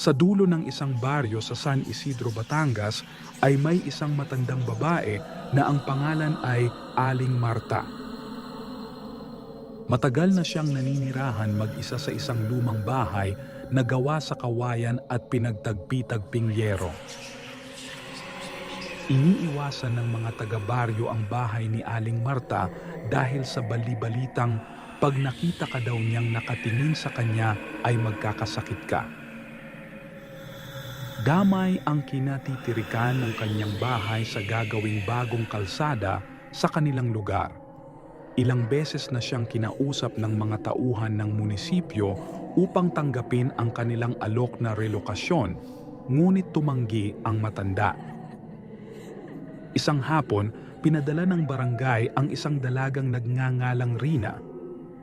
Sa dulo ng isang baryo sa San Isidro, Batangas ay may isang matandang babae na ang pangalan ay Aling Marta. Matagal na siyang naninirahan mag-isa sa isang lumang bahay na gawa sa kawayan at pinagtagpi-tagping yero. Iniiwasan ng mga taga-baryo ang bahay ni Aling Marta dahil sa bali-balitang pag nakita ka daw niyang nakatingin sa kanya ay magkakasakit ka. Damay ang kinatitirikan ng kanyang bahay sa gagawing bagong kalsada sa kanilang lugar. Ilang beses na siyang kinausap ng mga tauhan ng munisipyo upang tanggapin ang kanilang alok na relokasyon, ngunit tumanggi ang matanda. Isang hapon, pinadala ng barangay ang isang dalagang nagngangalang Rina.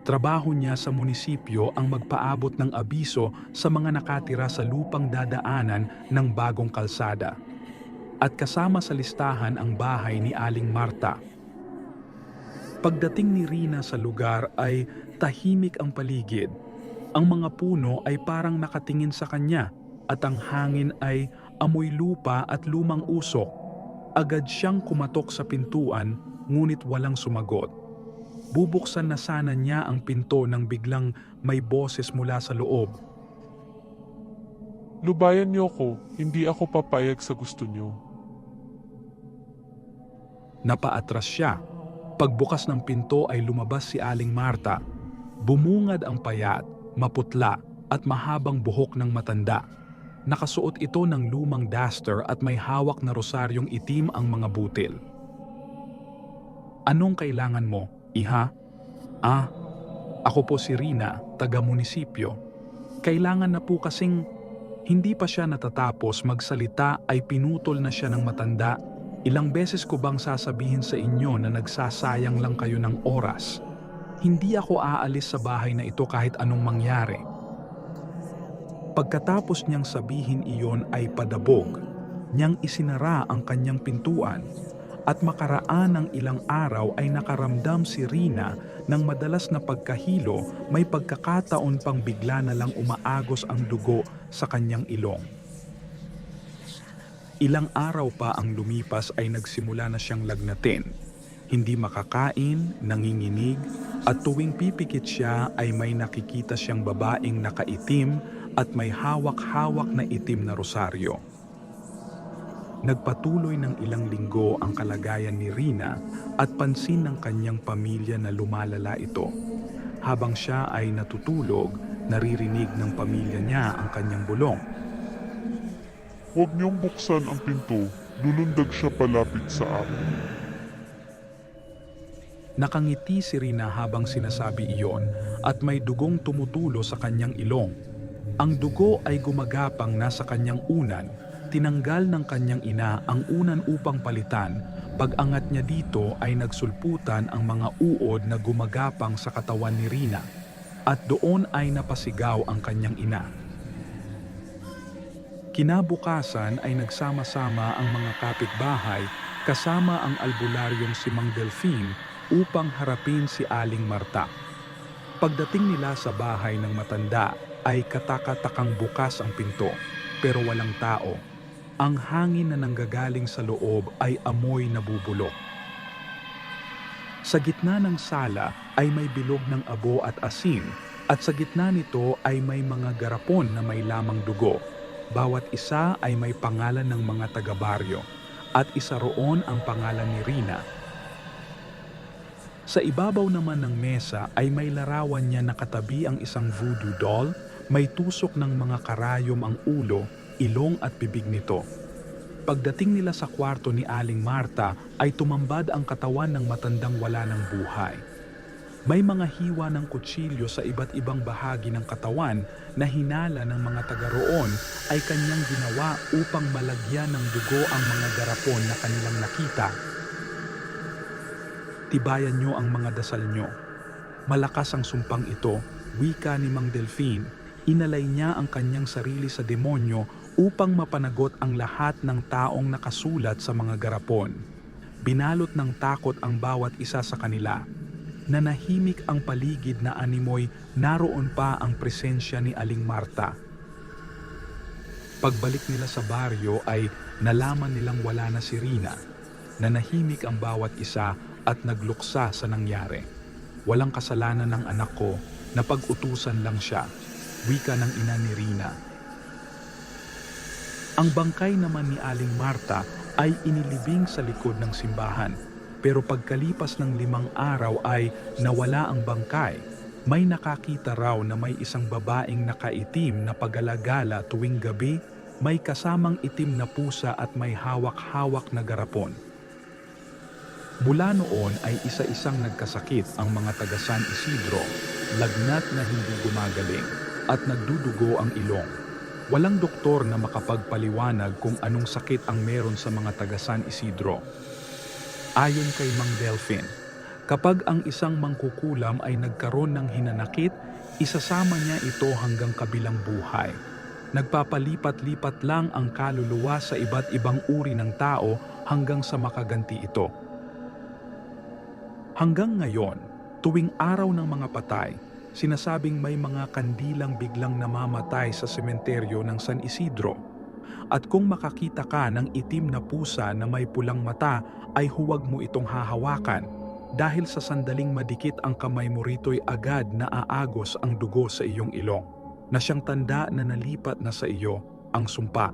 Trabaho niya sa munisipyo ang magpaabot ng abiso sa mga nakatira sa lupang dadaanan ng bagong kalsada. At kasama sa listahan ang bahay ni Aling Marta. Pagdating ni Rina sa lugar ay tahimik ang paligid. Ang mga puno ay parang nakatingin sa kanya at ang hangin ay amoy lupa at lumang usok. Agad siyang kumatok sa pintuan ngunit walang sumagot. Bubuksan na sana niya ang pinto nang biglang may boses mula sa loob. Lubayan niyo ko, hindi ako papayag sa gusto niyo. Napaatras siya. Pagbukas ng pinto ay lumabas si Aling Marta. Bumungad ang payat, maputla at mahabang buhok ng matanda. Nakasuot ito ng lumang duster at may hawak na rosaryong itim ang mga butil. Anong kailangan mo, iha? Ako po si Rina, taga-munisipyo. Kailangan na po kasing hindi pa siya natatapos magsalita ay pinutol na siya ng matanda. Ilang beses ko bang sasabihin sa inyo na nagsasayang lang kayo ng oras? Hindi ako aalis sa bahay na ito kahit anong mangyari. Pagkatapos niyang sabihin iyon ay padabog, niyang isinara ang kanyang pintuan at makaraan ng ilang araw ay nakaramdam si Rina ng madalas na pagkahilo, may pagkakataon pang bigla na lang umaagos ang dugo sa kanyang ilong. Ilang araw pa ang lumipas ay nagsimula na siyang lagnatin. Hindi makakain, nanginginig, at tuwing pipikit siya ay may nakikita siyang babaeng nakaitim at may hawak-hawak na itim na rosaryo. Nagpatuloy ng ilang linggo ang kalagayan ni Rina at pansin ng kanyang pamilya na lumalala ito. Habang siya ay natutulog, naririnig ng pamilya niya ang kanyang bulong. Huwag niyong buksan ang pinto, lulundag siya palapit sa akin. Nakangiti si Rina habang sinasabi iyon at may dugong tumutulo sa kanyang ilong. Ang dugo ay gumagapang nasa kanyang unan. Tinanggal ng kanyang ina ang unan upang palitan. Pag-angat niya dito ay nagsulputan ang mga uod na gumagapang sa katawan ni Rina. At doon ay napasigaw ang kanyang ina. Kinabukasan ay nagsama-sama ang mga kapitbahay kasama ang albularyong si Mang Delfin upang harapin si Aling Marta. Pagdating nila sa bahay ng matanda ay katakatakang bukas ang pinto pero walang tao. Ang hangin na nanggagaling sa loob ay amoy nabubulok. Sa gitna ng sala ay may bilog ng abo at asin at sa gitna nito ay may mga garapon na may lamang dugo. Bawat isa ay may pangalan ng mga taga-baryo at isa roon ang pangalan ni Rina. Sa ibabaw naman ng mesa ay may larawan niya nakatabi ang isang voodoo doll, may tusok ng mga karayom ang ulo, ilong at bibig nito. Pagdating nila sa kwarto ni Aling Marta ay tumambad ang katawan ng matandang wala ng buhay. May mga hiwa ng kutsilyo sa iba't ibang bahagi ng katawan na hinala ng mga taga roon ay kanyang ginawa upang malagyan ng dugo ang mga garapon na kanilang nakita. Tibayan nyo ang mga dasal nyo. Malakas ang sumpang ito, wika ni Mang Delfin. Inalay niya ang kanyang sarili sa demonyo upang mapanagot ang lahat ng taong nakasulat sa mga garapon. Binalot ng takot ang bawat isa sa kanila. Nanahimik ang paligid na animoy naroon pa ang presensya ni Aling Marta. Pagbalik nila sa baryo ay nalaman nilang wala na si Rina. Nanahimik ang bawat isa at nagluksa sa nangyari. Walang kasalanan ng anak ko, napag-utusan lang siya. Wika ng ina ni Rina. Ang bangkay naman ni Aling Marta ay inilibing sa likod ng simbahan. Pero pagkalipas ng 5 araw ay nawala ang bangkay. May nakakita raw na may isang babaeng nakaitim na pagalagala tuwing gabi, may kasamang itim na pusa at may hawak-hawak na garapon. Mula noon ay isa-isang nagkasakit ang mga taga San Isidro, lagnat na hindi gumagaling at nagdudugo ang ilong. Walang doktor na makapagpaliwanag kung anong sakit ang meron sa mga taga San Isidro. Ayon kay Mang Delphin, kapag ang isang mangkukulam ay nagkaroon ng hinanakit, isasama niya ito hanggang kabilang buhay. Nagpapalipat-lipat lang ang kaluluwa sa iba't ibang uri ng tao hanggang sa makaganti ito. Hanggang ngayon, tuwing araw ng mga patay, sinasabing may mga kandilang biglang namamatay sa sementeryo ng San Isidro. At kung makakita ka ng itim na pusa na may pulang mata, ay huwag mo itong hahawakan dahil sa sandaling madikit ang kamay mo rito'y agad na aagos ang dugo sa iyong ilong, na siyang tanda na nalipat na sa iyo ang sumpa.